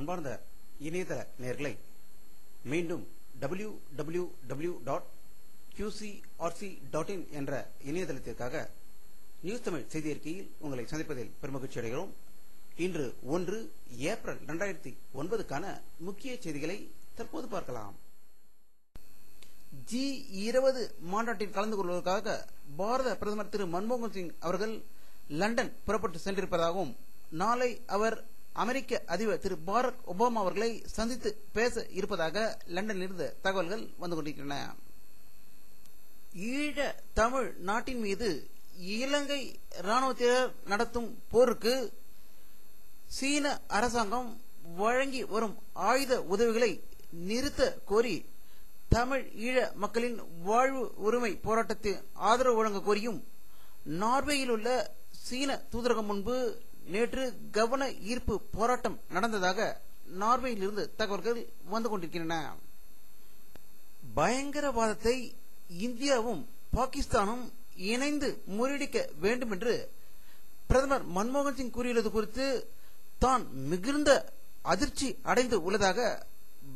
அன்பார்ந்த இணையதள நேயர்களை மீண்டும் www.qcrc.in என்ற இணையதளத்திற்காக நியூஸ் தமிழ் செய்தி அறிக்கையில் உங்களை சந்திப்பதில் பெருமகிழ்ச்சி அடைகிறோம். இன்று 1 ஏப்ரல் 2009க்கான முக்கிய செய்திகளை தற்போது பார்க்கலாம். G20 மாநாட்டில் கலந்து கொள்வதற்காக பாரத பிரதமர் திரு மன்மோகன் சிங் அவர்கள் லண்டன் புறப்பட்டு சென்றிருப்பதாகவும், நாளை அவர் அமெரிக்க அதிபர் திரு பாரக் ஒபாமா அவர்களை சந்தித்து பேச இருப்பதாக லண்டனில் இருந்து தகவல்கள் வந்து கொண்டிருக்கின்றன. ஈழ தமிழ் நாட்டின் மீது இலங்கை ராணுவத்தினர் நடத்தும் போருக்கு சீன அரசாங்கம் வழங்கி வரும் ஆயுத உதவிகளை நிறுத்த கோரி தமிழ் ஈழ மக்களின் வாழ்வு உரிமை போராட்டத்தில் ஆதரவு வழங்க கோரியும் நார்வேயில் உள்ள சீன தூதரகம் முன்பு நேற்று கவன ஈர்ப்பு போராட்டம் நடந்ததாக நார்வேயில் இருந்து தகவல்கள் வந்து கொண்டிருக்கின்றன. பயங்கரவாதத்தை இந்தியாவும் பாகிஸ்தானும் இணைந்து முறியடிக்க வேண்டும் என்று பிரதமர் மன்மோகன் சிங் கூறியுள்ளது குறித்து தான் மிகுந்த அதிர்ச்சி அடைந்து உள்ளதாக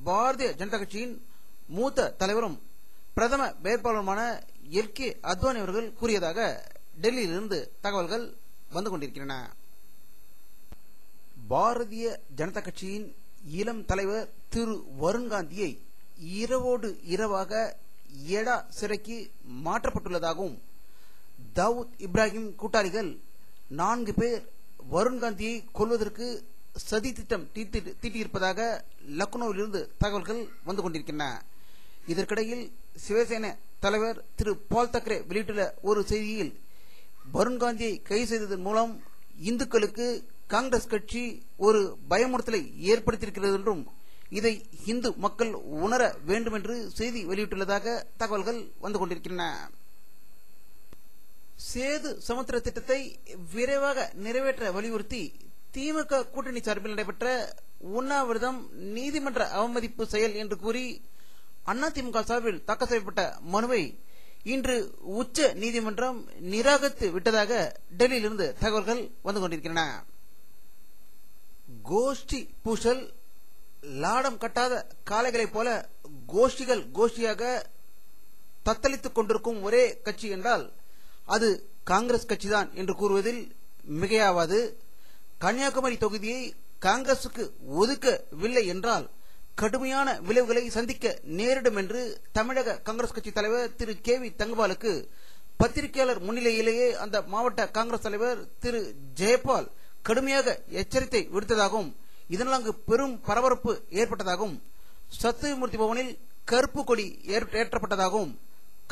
பாரதிய ஜனதா கட்சியின் மூத்த தலைவரும் பிரதம வேட்பாளருமான எல் கே அத்வானி அவர்கள் கூறியதாக டெல்லியிலிருந்து தகவல்கள் வந்து கொண்டிருக்கின்றன. பாரதிய ஜனதா கட்சியின் இளம் தலைவர் திரு வருண்காந்தியை இரவோடு இரவாக எடா சிறைக்கு மாற்றப்பட்டுள்ளதாகவும், தாவூத் இப்ராஹிம் கூட்டாளிகள் 4 பேர் வருண்காந்தியை கொல்வதற்கு சதி திட்டம் தீட்டியிருப்பதாக லக்னோவிலிருந்து தகவல்கள் வந்து கொண்டிருக்கின்றன. இதற்கிடையில் சிவசேனா தலைவர் திரு பால் தக்கரே வெளியிட்டுள்ள ஒரு செய்தியில், வருண்காந்தியை கைது செய்ததன் மூலம் இந்துக்களுக்கு காங்கிரஸ் கட்சி ஒரு பயமுறுத்தலை ஏற்படுத்தியிருக்கிறது என்றும், இதை இந்து மக்கள் உணர வேண்டும் என்று செய்தி வெளியிட்டுள்ளதாக தகவல்கள் வந்து கொண்டிருக்கின்றன. சேது சமுத்திர திட்டத்தை விரைவாக நிறைவேற்ற வலியுறுத்தி திமுக கூட்டணி சார்பில் நடைபெற்ற உண்ணாவிரதம் நீதிமன்ற அவமதிப்பு செயல் என்று கூறி அதிமுக சார்பில் தாக்கல் செய்யப்பட்ட மனுவை இன்று உச்ச நீதிமன்றம் நிராகரித்து விட்டதாக டெல்லியிலிருந்து தகவல்கள் வந்து கொண்டிருக்கின்றன. கோஷ்டி பூசல், லாடம் கட்டாத காளைகளைப் போல கோஷ்டியாக தத்தளித்துக் கொண்டிருக்கும் ஒரே கட்சி என்றால் அது காங்கிரஸ் கட்சிதான் என்று கூறுவதில் மிகையாவாது. கன்னியாகுமரி தொகுதியை காங்கிரசுக்கு ஒதுக்கவில்லை என்றால் கடுமையான விளைவுகளை சந்திக்க நேரிடும் என்று தமிழக காங்கிரஸ் கட்சி தலைவர் திரு கே வி தங்கபாலுக்கு பத்திரிகையாளர் முன்னிலையிலேயே அந்த மாவட்ட காங்கிரஸ் தலைவர் திரு ஜெயபால் கடுமையாக எச்சரிக்கை விடுத்ததாகவும், இதனால் அங்கு பெரும் பரபரப்பு ஏற்பட்டதாகவும், சத்தியமூர்த்தி பவனில் கருப்பு கொடி ஏற்றப்பட்டதாகவும்,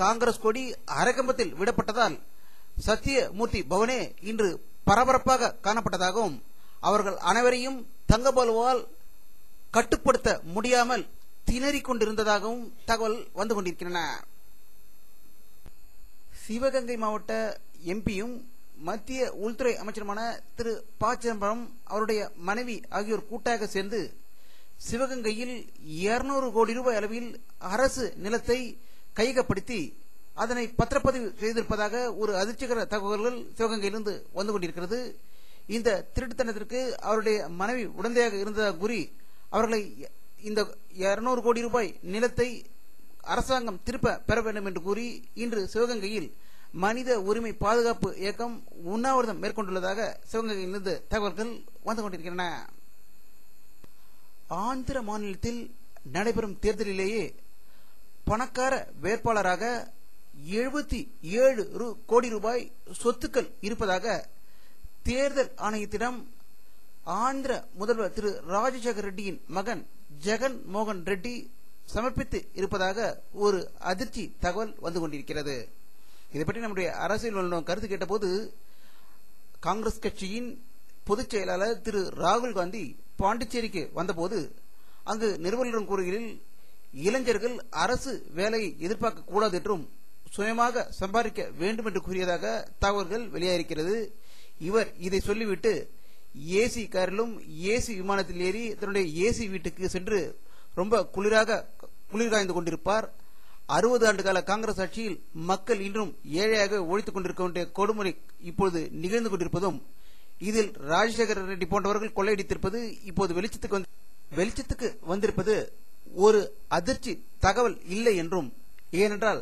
காங்கிரஸ் கொடி அரைக்கம்பத்தில் விடப்பட்டதால் சத்தியமூர்த்தி பவனே இன்று பரபரப்பாக காணப்பட்டதாகவும், அவர்கள் அனைவரையும் தங்கபாலுவால் கட்டுப்படுத்த முடியாமல் திணறிக் கொண்டிருந்ததாகவும் தகவல் வந்து கொண்டிருக்கின்றன. சிவகங்கை மாவட்ட எம்பியும் மத்திய உள்துறை அமைச்சருமான திரு ப. சிதம்பரம் அவருடைய மனைவி ஆகியோர் கூட்டாக சேர்ந்து சிவகங்கையில் 200 கோடி ரூபாய் அளவில் அரசு நிலத்தை கையகப்படுத்தி அதனை பத்திரப்பதிவு செய்திருப்பதாக ஒரு அதிர்ச்சிகர தகவல்கள் சிவகங்கையிலிருந்து வந்து கொண்டிருக்கிறது. இந்த திருட்டுத்தனத்திற்கு அவருடைய மனைவி உடந்தையாக இருந்ததாக கூறி அவர்களை இந்த 200 கோடி ரூபாய் நிலத்தை அரசாங்கம் திருப்ப பெற வேண்டும் என்று கூறி இன்று சிவகங்கையில் மனித உரிமை பாதுகாப்பு இயக்கம் உண்ணாவிரதம் மேற்கொண்டுள்ளதாக சிவகங்கையிலிருந்து தகவல்கள் வந்து கொண்டிருக்கின்றன. ஆந்திர மாநிலத்தில் நடைபெறும் தேர்தலிலேயே பணக்கார வேட்பாளராக 77 கோடி ரூபாய் சொத்துக்கள் இருப்பதாக தேர்தல் ஆணையத்திடம் ஆந்திர முதல்வர் திரு ராஜசேகர ரெட்டியின் மகன் ஜெகன் மோகன் ரெட்டி சமர்ப்பித்து இருப்பதாக ஒரு அதிர்ச்சி தகவல் வந்து கொண்டிருக்கிறது. இதை பற்றி நம்முடைய அரசியல் வல்லுநர் கருத்து கேட்டபோது, காங்கிரஸ் கட்சியின் பொதுச் செயலாளர் திரு ராகுல் காந்தி பாண்டிச்சேரிக்கு வந்தபோது அங்கு நிருபர்களிடம் கூறுகையில், இளைஞர்கள் அரசு வேலையை எதிர்பார்க்க கூடாது என்றும் சுயமாக சம்பாதிக்க வேண்டும் என்று கூறியதாக தகவல்கள் வெளியாகிறது. இவர் இதை சொல்லிவிட்டு ஏசி காரிலும் ஏசி விமானத்தில் ஏறி தன்னுடைய ஏசி வீட்டுக்கு சென்று ரொம்ப குளிர் காய்ந்து கொண்டிருப்பார். 60 ஆண்டு கால காங்கிரஸ் ஆட்சியில் மக்கள் இன்றும் ஏழையாக ஒழித்துக் கொண்டிருக்க வேண்டிய கொடுமுறை இப்போது நிகழ்ந்து கொண்டிருப்பதும், இதில் ராஜசேகர ரெட்டி போன்றவர்கள் கொள்ளையடித்திருப்பது இப்போது வெளிச்சத்துக்கு வந்து வெளிச்சத்துக்கு வந்திருப்பது ஒரு அதிர்ச்சி தகவல் இல்லை என்றும், ஏனென்றால்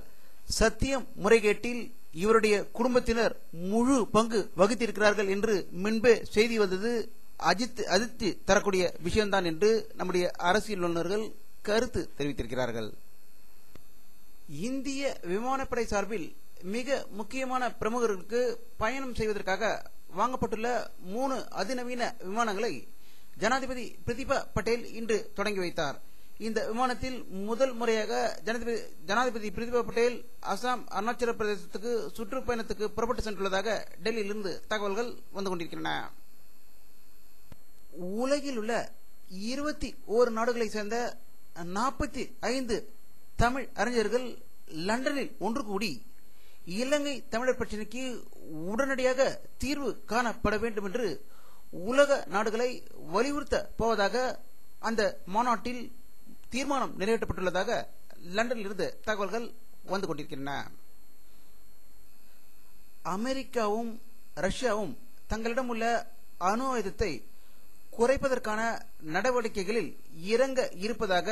சத்தியம் முறைகேட்டில் இவருடைய குடும்பத்தினர் முழு பங்கு வகித்திருக்கிறார்கள் என்று முன்பே செய்தி வந்தது அதிர்ச்சி தரக்கூடிய விஷயம்தான் என்று நம்முடைய அரசியல் வல்லுநர்கள் கருத்து தெரிவித்திருக்கிறார்கள். இந்திய விமானப்படை சார்பில் மிக முக்கியமான பிரமுகர்களுக்கு பயணம் செய்வதற்காக வாங்கப்பட்டுள்ள 3 அதிநவீன விமானங்களை ஜனாதிபதி பிரதிபா பட்டேல் இன்று தொடங்கி வைத்தார். இந்த விமானத்தில் முதல் முறையாக ஜனாதிபதி பிரதிபா பட்டேல் அசாம், அருணாச்சல பிரதேசத்துக்கு சுற்றுப்பயணத்துக்கு புறப்பட்டு சென்றுள்ளதாக டெல்லியிலிருந்து தகவல்கள் வந்து கொண்டிருக்கின்றன. உலகில் உள்ள 21 நாடுகளை சேர்ந்த 45 தமிழ் அறிஞர்கள் லண்டனில் ஒன்று கூடி இலங்கை தமிழர் பிரச்சினைக்கு உடனடியாக தீர்வு காணப்பட வேண்டும் என்று உலக நாடுகளை வலியுறுத்த போவதாக அந்த மாநாட்டில் தீர்மானம் நிறைவேற்றப்பட்டுள்ளதாக லண்டனில் இருந்து தகவல்கள் வந்து கொண்டிருக்கின்றன. அமெரிக்காவும் ரஷ்யாவும் தங்களிடம் உள்ள அணு ஆயுதத்தை குறைப்பதற்கான நடவடிக்கைகளில் இறங்க இருப்பதாக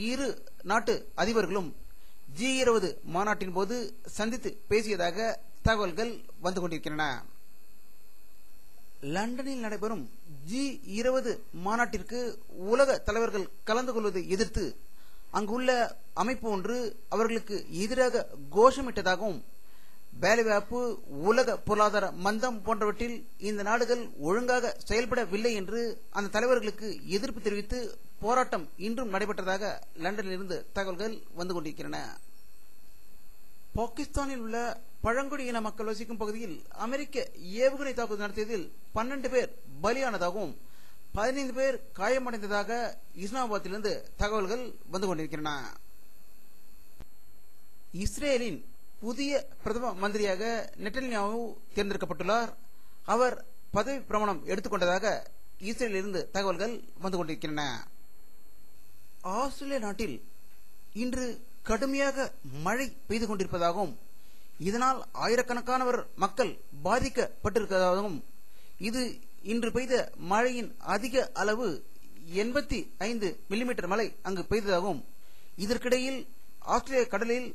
இரு நாட்டு அதிபர்களும் G20 மாநாட்டின் போது சந்தித்து பேசியதாக தகவல்கள் வந்து கொண்டிருக்கின்றன. லண்டனில் நடைபெறும் G20 மாநாட்டிற்கு உலக தலைவர்கள் கலந்து கொள்வதை எதிர்த்து அங்குள்ள அமைப்பு ஒன்று அவர்களுக்கு எதிராக கோஷமிட்டதாகவும், வேலைவாய்ப்பு, உலக பொருளாதார மந்தம் போன்றவற்றில் இந்த நாடுகள் ஒழுங்காக செயல்படவில்லை என்று அந்த தலைவர்களுக்கு எதிர்ப்பு தெரிவித்து போராட்டம் இன்றும் நடைபெற்றதாக லண்டனில் இருந்து தகவல்கள் வந்து கொண்டிருக்கின்றன. பாகிஸ்தானில் உள்ள பழங்குடியின மக்கள் வசிக்கும் பகுதியில் அமெரிக்க ஏவுகணை தாக்குதல் நடத்தியதில் 12 பேர் பலியானதாகவும் 15 பேர் காயமடைந்ததாக இஸ்லாமாபாத்திலிருந்து தகவல்கள் வந்து கொண்டிருக்கின்றன. இஸ்ரேலின் புதிய பிரதம மந்திரியாக நெட்டன்யாஹூ தேர்ந்தெடுக்கப்பட்டுள்ளார். அவர் பதவி பிரமாணம் எடுத்துக்கொண்டதாக இஸ்ரேலிலிருந்து தகவல்கள் வந்து கொண்டிருக்கின்றன. ஆஸ்திரேலியா நாட்டில் இன்று கடுமையாக மழை பெய்து கொண்டிருப்பதாகவும், இதனால் ஆயிரக்கணக்கானவர் மக்கள் பாதிக்கப்பட்டிருப்பதாகவும், இது இன்று பெய்த மழையின் அதிக அளவு 85 மில்லிமீட்டர் மழை அங்கு பெய்ததாகவும், இதற்கிடையில் ஆஸ்திரேலிய கடலில்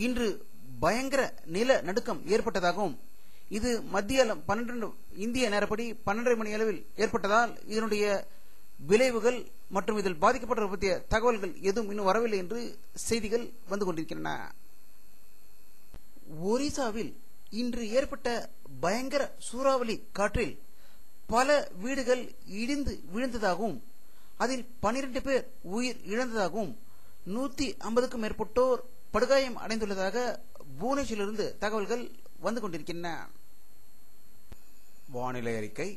இன்று பயங்கர நில நடுக்கம் ஏற்பட்டதாகவும், இது மத்திய 12 இந்திய நேரப்படி 12:30 மணி அளவில் ஏற்பட்டதால் இதனுடைய விளைவுகள் மற்றும் இதில் பாதிக்கப்பட்டவர் பற்றிய தகவல்கள் எதுவும் இன்னும் வரவில்லை என்று செய்திகள் வந்து கொண்டிருக்கின்றன. ஒரிசாவில் இன்று ஏற்பட்ட பயங்கர சூறாவளி காற்றில் பல வீடுகள் இடிந்து விழுந்ததாகவும், அதில் 12 பேர் உயிர் இழந்ததாகவும் 150க்கும் மேற்பட்டோர் படுகாயம் அடைந்துள்ளதாக புவனேஸ்வரிலிருந்து தகவல்கள் வந்து கொண்டிருக்கின்றன. வானிலை அறிக்கை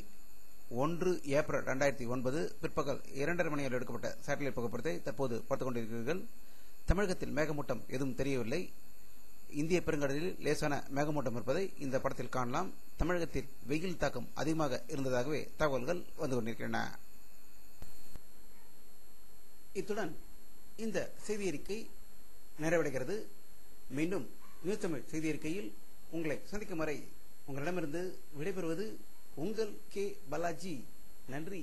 1 ஏப்ரல் 2009 பிற்பகல் 2:30 மணியில் எடுக்கப்பட்ட சேட்டலைட் புகைப்படத்தை தற்போது பார்த்துக் கொண்டிருக்கிறீர்கள். தமிழகத்தில் மேகமூட்டம் எதுவும் தெரியவில்லை. இந்திய பெருங்கடலில் லேசான மேகமூட்டம் இருப்பதை இந்த படத்தில் காணலாம். தமிழகத்தில் வெயில் தாக்கம் அதிகமாக இருந்ததாகவே தகவல்கள் வந்து கொண்டிருக்கின்றன. இத்துடன் இந்த செய்தி அறிக்கை நிறைவடைகிறது. மீண்டும் நியூஸ் தமிழ் செய்தி அறிக்கையில் உங்களை சந்திக்கும் வரை உங்களிடமிருந்து விடைபெறுவது உங்கள் கே பாலாஜி. நன்றி.